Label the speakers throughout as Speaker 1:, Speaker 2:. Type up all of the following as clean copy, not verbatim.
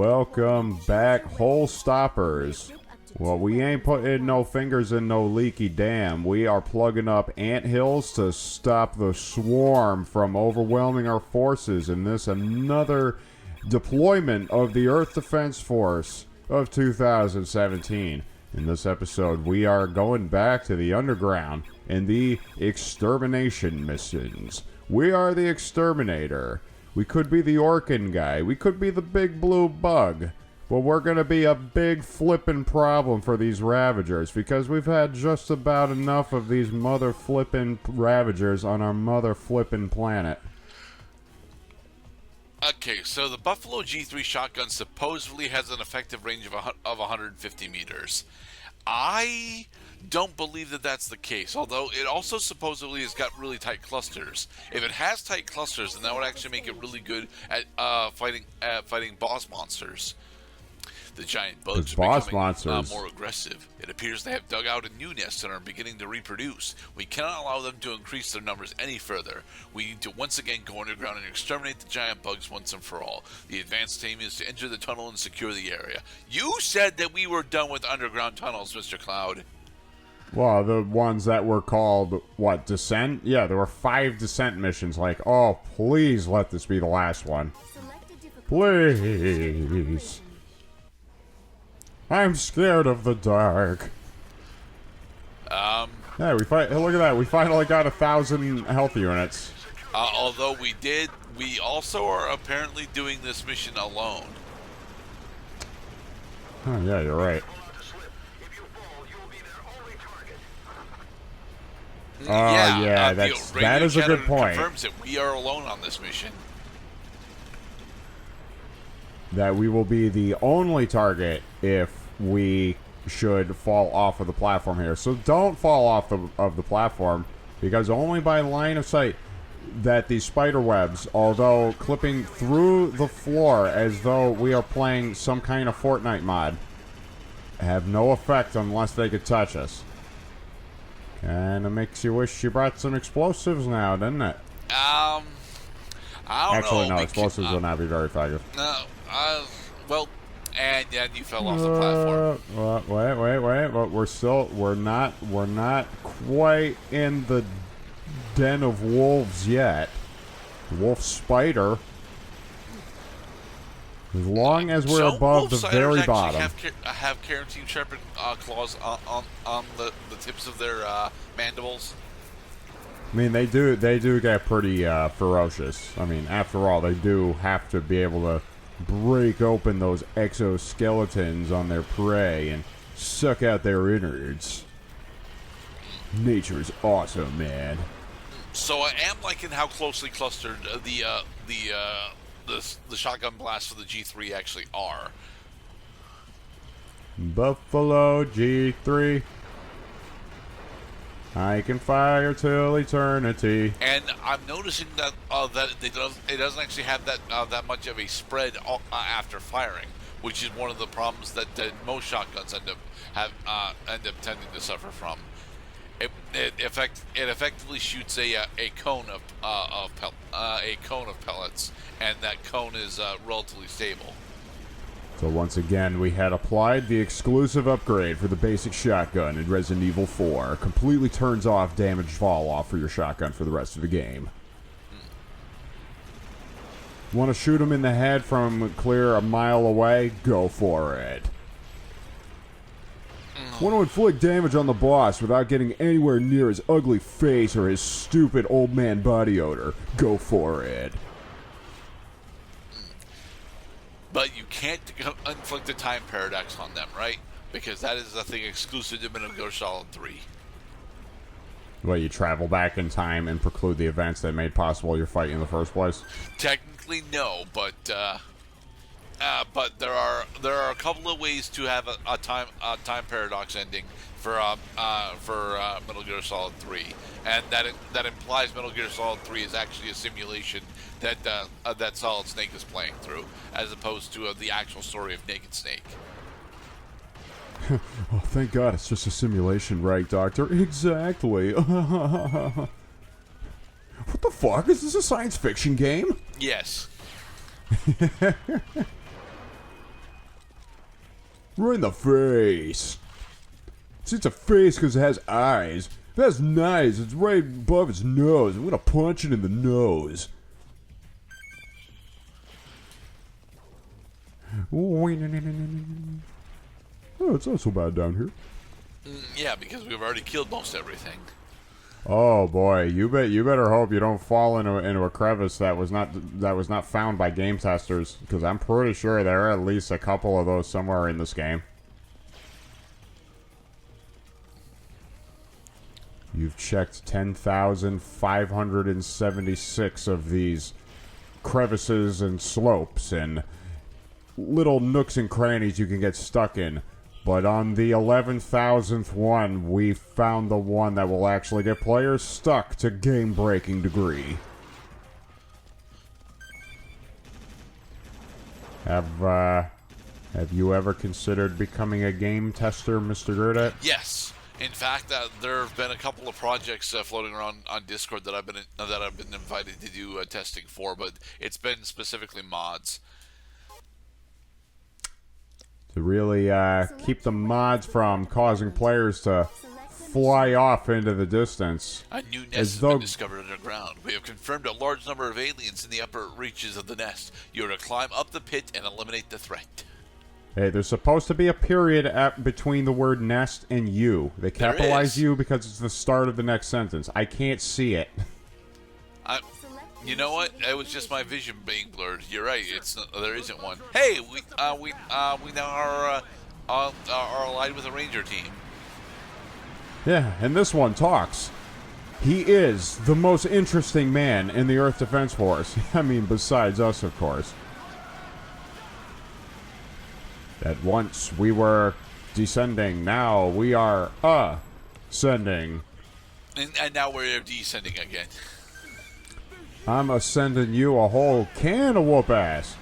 Speaker 1: Welcome back, hole stoppers. Well, we ain't putting no fingers in no leaky dam. We are plugging up anthills to stop the swarm from overwhelming our forces in this another deployment of the Earth Defense Force of 2017. In this episode, we are going back to the underground in the extermination missions. We are the exterminator. We could be the Orkin guy. We could be the big blue bug. But we're going to be a big flippin' problem for these Ravagers because we've had just about enough of these mother flippin' Ravagers on our mother flippin' planet.
Speaker 2: Okay, so the Buffalo G3 shotgun supposedly has an effective range of 150 meters. I don't believe that that's the case, although it also supposedly has got really tight clusters. If it has tight clusters, then that would actually make it really good at fighting boss monsters. The giant bugs are becoming more aggressive. It appears they have dug out a new nest and are beginning to reproduce. We cannot allow them to increase their numbers any further. We need to once again go underground and exterminate the giant bugs once and for all. The advanced aim is to enter the tunnel and secure the area. You said that we were done with underground tunnels, Mr. Cloud.
Speaker 1: Well, the ones that were called, what, Descent? Yeah, there were 5 Descent missions. Like, oh, please let this be the last one. Please. I'm scared of the dark. Yeah, look at that. We finally got 1,000 health units.
Speaker 2: Although we also are apparently doing this mission alone.
Speaker 1: Oh, yeah, you're right. That is a good point.
Speaker 2: Confirms that we are alone on this mission.
Speaker 1: That we will be the only target if we should fall off of the platform here. So don't fall off of the platform, because only by line of sight that these spider webs, although clipping through the floor as though we are playing some kind of Fortnite mod, have no effect unless they could touch us. Kinda makes you wish you brought some explosives now, doesn't it?
Speaker 2: I don't
Speaker 1: Actually,
Speaker 2: know.
Speaker 1: no, explosives will not be very effective.
Speaker 2: Well, and you fell off the platform.
Speaker 1: Wait. But we're not quite in the den of wolves yet. Wolf spider. As long as we're above the very bottom.
Speaker 2: Have carotene sharpened claws on the tips of their mandibles.
Speaker 1: I mean, they do get pretty ferocious. I mean, after all, they do have to be able to break open those exoskeletons on their prey and suck out their innards. Nature's awesome, man.
Speaker 2: So I am liking how closely clustered the shotgun blasts for the G3 actually are.
Speaker 1: Buffalo G3, I can fire till eternity.
Speaker 2: And I'm noticing that it doesn't actually have that much of a spread after firing, which is one of the problems that most shotguns end up tending to suffer from. It effectively shoots a cone of pellets, and that cone is relatively stable.
Speaker 1: So once again, we had applied the exclusive upgrade for the basic shotgun in Resident Evil 4. Completely turns off damage fall off for your shotgun for the rest of the game. Want to shoot him in the head from clear a mile away? Go for it. Want to inflict damage on the boss without getting anywhere near his ugly face or his stupid old man body odor? Go for it.
Speaker 2: But you can't inflict a time paradox on them, right? Because that is a thing exclusive to Metal Gear Solid 3.
Speaker 1: Well, you travel back in time and preclude the events that made possible your fight in the first place?
Speaker 2: Technically, no, but there are a couple of ways to have a time paradox ending for Metal Gear Solid 3, and that implies Metal Gear Solid 3 is actually a simulation that Solid Snake is playing through, as opposed to the actual story of Naked Snake.
Speaker 1: Oh, thank God, it's just a simulation, right, Doctor? Exactly. What the fuck? Is this a science fiction game?
Speaker 2: Yes.
Speaker 1: Right in the face. See, it's a face because it has eyes. That's nice. It's right above its nose. I'm gonna punch it in the nose. Oh, it's not so bad down here.
Speaker 2: Yeah, because we've already killed most everything.
Speaker 1: Oh boy, you better hope you don't fall into a crevice that was not found by game testers, because I'm pretty sure there are at least a couple of those somewhere in this game. You've checked 10,576 of these crevices and slopes and little nooks and crannies you can get stuck in. But on the 11,000th one, we found the one that will actually get players stuck to game-breaking degree. Have you ever considered becoming a game tester, Mr. Gerdet?
Speaker 2: Yes. In fact, there have been a couple of projects floating around on Discord that I've been invited to do testing for, but it's been specifically mods.
Speaker 1: To really keep the mods from causing players to fly off into the distance.
Speaker 2: A new nest has been discovered underground. We have confirmed a large number of aliens in the upper reaches of the nest. You are to climb up the pit and eliminate the threat.
Speaker 1: Hey, there's supposed to be a period between the word nest and you. They capitalize you because it's the start of the next sentence. I can't see it.
Speaker 2: You know what? It was just my vision being blurred. You're right. There isn't one. Hey, we now are allied with a ranger team.
Speaker 1: Yeah, and this one talks. He is the most interesting man in the Earth Defense Force. I mean, besides us, of course. That once we were descending, now we are ascending.
Speaker 2: And now we're descending again.
Speaker 1: I'm sending you a whole can of whoop ass.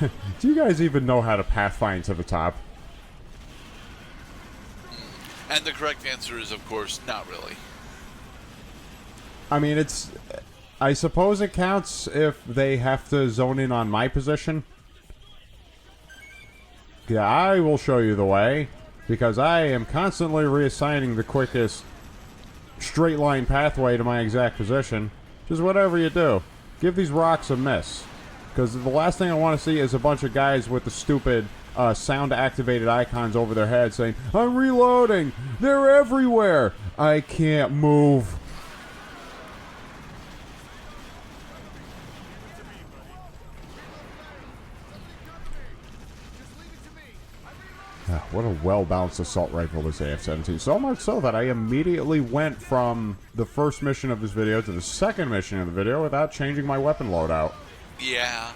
Speaker 1: Do you guys even know how to pathfind to the top?
Speaker 2: And the correct answer is, of course, not really.
Speaker 1: I mean, I suppose it counts if they have to zone in on my position. Yeah, I will show you the way, because I am constantly reassigning the quickest straight line pathway to my exact position. Just whatever you do, give these rocks a miss. Because the last thing I want to see is a bunch of guys with the stupid sound-activated icons over their head saying, "I'm reloading! They're everywhere! I can't move!" What a well-balanced assault rifle this AF-17. So much so that I immediately went from the first mission of this video to the second mission of the video without changing my weapon loadout.
Speaker 2: Yeah.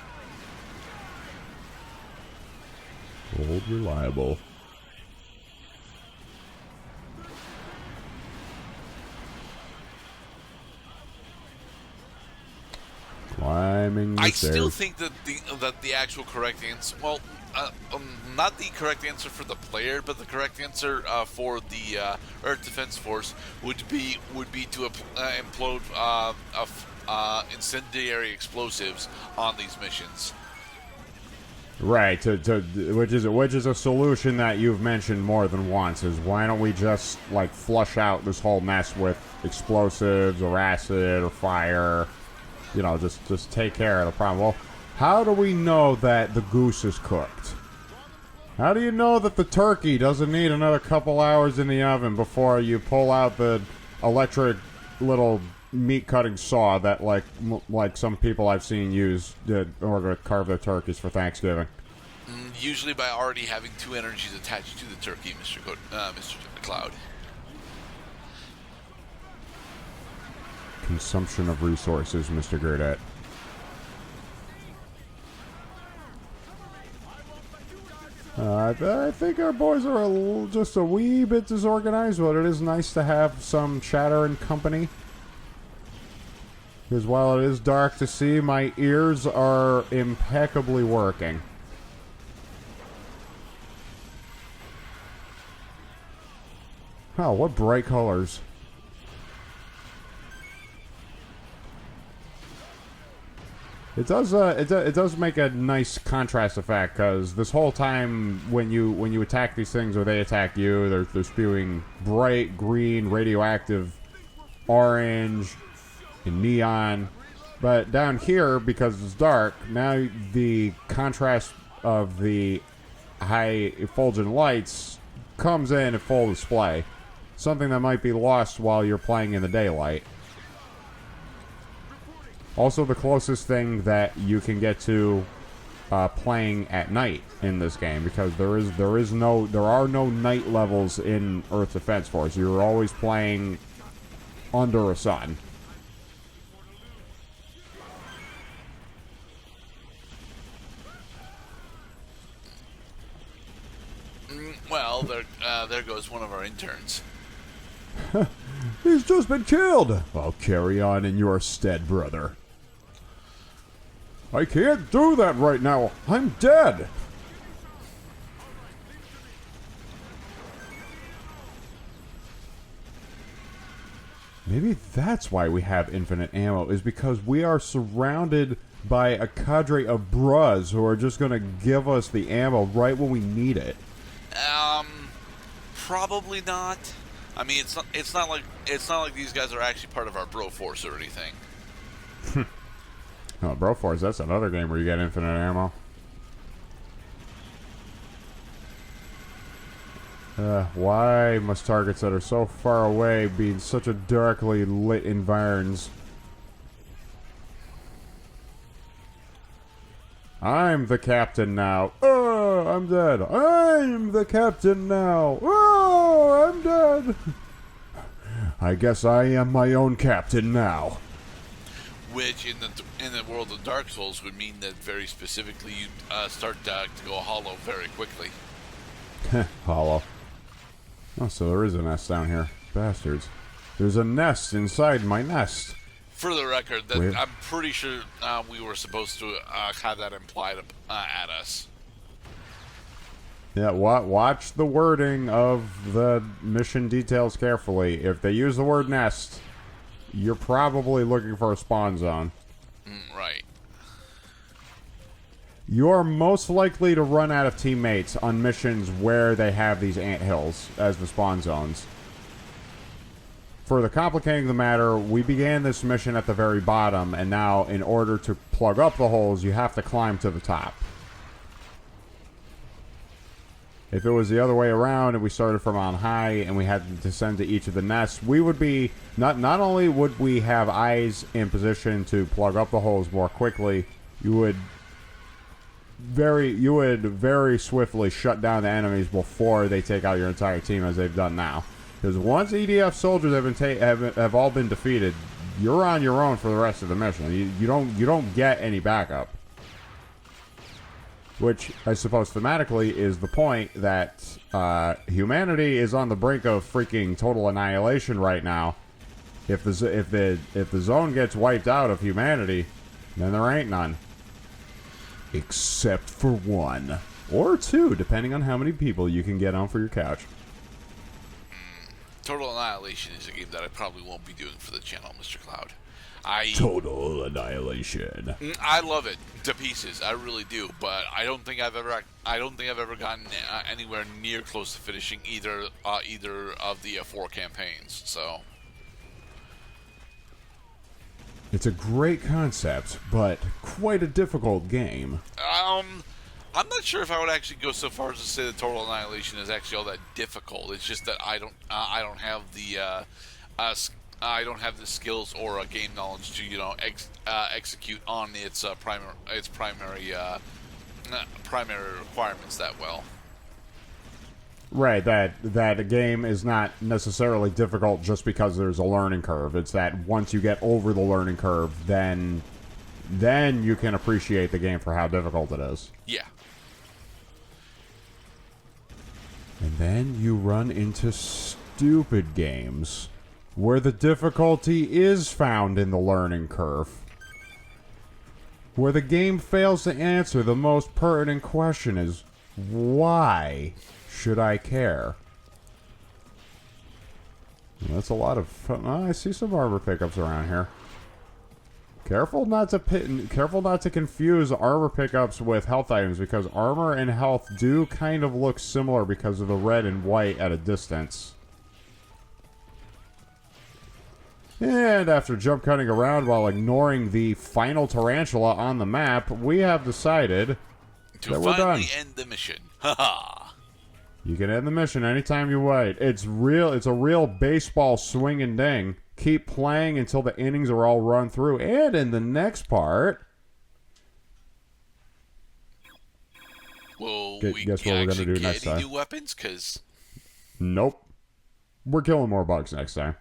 Speaker 1: Old reliable. Climbing the
Speaker 2: I
Speaker 1: stairs.
Speaker 2: still think that the actual correct answer, well, not the correct answer for the player, but the correct answer for the Earth Defense Force would be to implode incendiary explosives on these missions.
Speaker 1: Right, which is a solution that you've mentioned more than once, is why don't we just, like, flush out this whole mess with explosives or acid or fire, you know, just take care of the problem. Well, how do we know that the goose is cooked? How do you know that the turkey doesn't need another couple hours in the oven before you pull out the electric little meat-cutting saw that, like some people I've seen use in order to carve their turkeys for Thanksgiving?
Speaker 2: Usually by already having two energies attached to the turkey, Mr. Cloud.
Speaker 1: Consumption of resources, Mr. Gerdet. I think our boys are just a wee bit disorganized, but it is nice to have some chatter and company. Because while it is dark to see, my ears are impeccably working. Oh, what bright colors. It does make a nice contrast effect because this whole time when you attack these things or they attack you, they're spewing bright green, radioactive, orange, and neon. But down here, because it's dark, now the contrast of the high effulgent lights comes in full display. Something that might be lost while you're playing in the daylight. Also, the closest thing that you can get to playing at night in this game, because there are no night levels in Earth Defense Force. You're always playing under a sun.
Speaker 2: Well, there goes one of our interns.
Speaker 1: He's just been killed. I'll carry on in your stead, brother. I can't do that right now. I'm dead. Maybe that's why we have infinite ammo, is because we are surrounded by a cadre of bras who are just going to give us the ammo right when we need it.
Speaker 2: Probably not. I mean, it's not like these guys are actually part of our bro force or anything.
Speaker 1: Oh, bro force, that's another game where you get infinite ammo. Why must targets that are so far away be in such a darkly lit environs? I'm the captain now. Oh, I'm dead. I'm the captain now. Oh, I'm dead. I guess I am my own captain now.
Speaker 2: Which, in the world of Dark Souls, would mean that very specifically you start to go hollow very quickly.
Speaker 1: Hollow. Oh, so there is a nest down here. Bastards. There's a nest inside my nest.
Speaker 2: For the record, that I'm pretty sure we were supposed to have that implied at us.
Speaker 1: Yeah, watch the wording of the mission details carefully. If they use the word nest, you're probably looking for a spawn zone.
Speaker 2: Right.
Speaker 1: You're most likely to run out of teammates on missions where they have these anthills as the spawn zones. Further complicating the matter, we began this mission at the very bottom, and now, in order to plug up the holes, you have to climb to the top. If it was the other way around, and we started from on high, and we had to descend to each of the nests, we would be... Not only would we have eyes in position to plug up the holes more quickly, you would very swiftly shut down the enemies before they take out your entire team, as they've done now. Because once E.D.F soldiers have all been defeated, you're on your own for the rest of the mission. You don't get any backup. Which I suppose thematically is the point that humanity is on the brink of freaking total annihilation right now. If the zone gets wiped out of humanity, then there ain't none. Except for one or two, depending on how many people you can get on for your couch.
Speaker 2: Total Annihilation is a game that I probably won't be doing for the channel, Mr. Cloud.
Speaker 1: Total Annihilation.
Speaker 2: I love it to pieces, I really do. But I don't think I've ever gotten anywhere near close to finishing either of the 4 campaigns. So
Speaker 1: it's a great concept, but quite a difficult game.
Speaker 2: I'm not sure if I would actually go so far as to say that Total Annihilation is actually all that difficult. It's just that I don't have the skills or game knowledge to execute on its primary requirements that well.
Speaker 1: Right, that a game is not necessarily difficult just because there's a learning curve. It's that once you get over the learning curve, then you can appreciate the game for how difficult it is.
Speaker 2: Yeah.
Speaker 1: And then you run into stupid games where the difficulty is found in the learning curve. Where the game fails to answer the most pertinent question is, why should I care? That's a lot of fun. Oh, I see some armor pickups around here. Careful not to confuse armor pickups with health items, because armor and health do kind of look similar because of the red and white at a distance. And after jump cutting around while ignoring the final tarantula on the map, we have decided that we're done.
Speaker 2: To finally end the mission. Haha.
Speaker 1: You can end the mission anytime you wait. It's a real baseball swing and ding. Keep playing until the innings are all run through. And in the next part...
Speaker 2: Well,
Speaker 1: guess what we're going to do next time?
Speaker 2: New weapons? Because...
Speaker 1: Nope. We're killing more bugs next time.